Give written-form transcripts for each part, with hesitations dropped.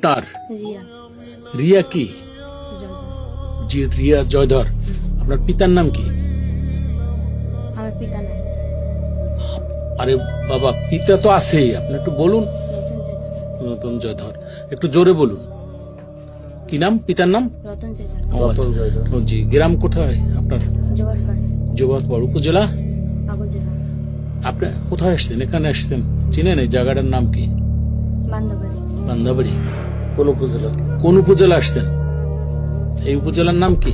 তার রিয়া রিয়া কি? জয়ধর। জি, রিয়া জয়ধর। আপনার পিতার নাম কি? আমার পিতা নাই, আরে বাবা, পিতা তো আছেই, আপনি একটু বলুন। রতন জয়ধর। নতুন জয়ধর, একটু জোরে বলুন। কি নাম পিতার নাম? রতন জয়ধর। ও আচ্ছা। ও জি, গ্রাম কোথায় আপনার? জোয়ারপাড়, জোবারপাড় উপজেলা। আগুন জেলা, আপনি কোথায় আসছেন? এখানে আসছেন, চিনেন এই জায়গাটার নাম কি? বান্দাবাড়ি। বান্দাবাড়ি। কোন উপজেলা? কোন উপজেলা আসছেন? এই উপজেলার নাম কি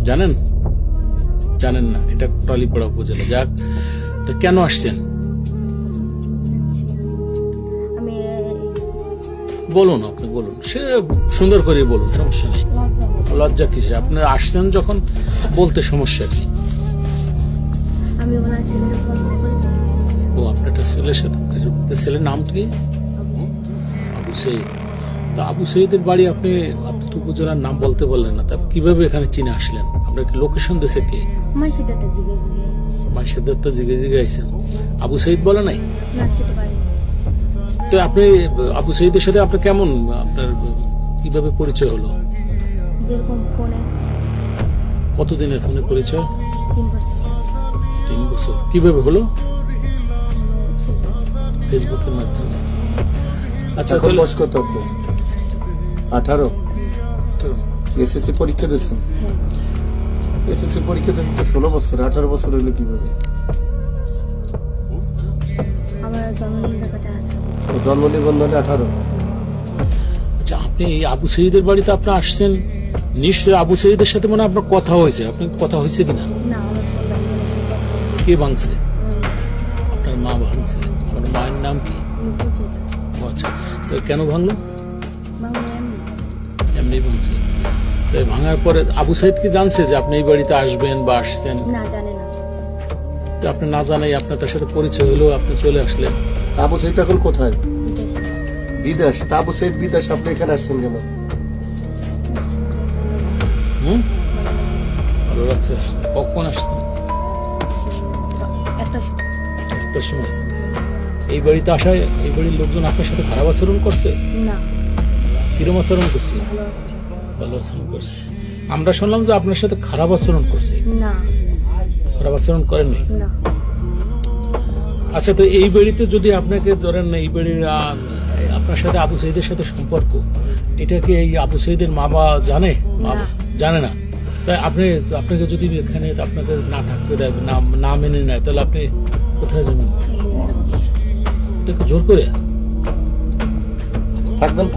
জানেন? জানেন না, এটা টলিপাড়া উপজেলা। যাক, তো কেন আসছেন আমি বলুন, আপনি বলুন, সে সুন্দর করে বলুন, সমস্যা নেই। লজ্জা নেই। লজ্জা কিসে? আপনি আসছেন যখন, বলতে সমস্যা কি? আমি ওনার ছেলের পছন্দ করি। ও, আপনার একটা ছেলের সাথে, তো ছেলের নাম কি? আবু সঈদ। তা আবু সঈদের বাড়ি আপনি তো উপজেলার নাম বলতে বললেন না, তা কিভাবে এখানে চিনে আসলেন? আপনার কি লোকেশন দিয়েছে কে? মায়ের সাথে জিগে জিগে মায়ের সাথে তো জিগে জিগে আইছেন। আবু সঈদ বলে নাই? না, সেটা পারি। তো আপনি আবু সঈদের সাথে আপনার কেমন, আপনার কিভাবে পরিচয় হলো? যেরকম ফোনে কতদিনের ফোনে পরিচয়? 3 বছর 3 বছর। কিভাবে হলো? ফেসবুকের মাধ্যমে। আচ্ছা, এখন বয়স কত আপনার? 18। তো এসএসসি পরীক্ষা দিয়েছেন? হ্যাঁ। এসএসসি পরীক্ষা দিতে তো 16 বছর, 18 বছর হলো কিভাবে? আমার জন্মদিন দেখাটা 18 বছর। জন্ম নিবন্ধনে 18। আচ্ছা, আপনি এই আবু সঈদের বাড়িতে আপনি আসছেন, নিশ্চয়ই আবু সঈদের সাথে মনে হয় আপনার কথা হয়েছে। আপনার কথা হয়েছে কিনা? না, আমার ফোন ব্যাংকে কে ভাঙছে? আপনার মা ভাঙছে। আমার মায়ের নাম কি? ও আচ্ছা, তো কেন ভাঙলো? এমনি ভাঙছে। তো এই ভাঙার পরে আবু সাইদ কি জানছে যে আপনি এই বাড়িতে আসবেন বা আসছেন? না, জানে না। তো আপনি না জানাই আপনার তার সাথে পরিচয় হলো, আপনি চলে আসলেন। আবু সঈদ এখন কোথায়? বিদেশে। বিদেশ। তা আবু সঈদ বিদেশ, আপনি এখানে আসছেন কেন? ভালো লাগছে আসতে। কখন আসছেন? একটা একটার সময়। এই বাড়িতে আসায় এই বাড়ির লোকজন আপনার সাথে খারাপ আচরণ করছে? না, কিরম আচরণ করছে? ভালো আছে। ভালো আচরণ করছে। আমরা শুনলাম যে আপনার সাথে খারাপ আচরণ করছে। না, খারাপ আচরণ করেননি? না, আচ্ছা, তো এই বাড়িতে যদি আপনাকে ধরেন, এই বাড়ির আপনার সাথে আবু সঈদের সাথে সম্পর্ক, এটা কি এই আবু সঈদের মা বাবা জানে? না। জানে না। তাই আপনাকে যদি এখানে আপনাদের না থাকতে দেয়, না মেনে নেয়, তাহলে আপনি কোথায় যাবেন? এটাকে জোর করে থাকবেন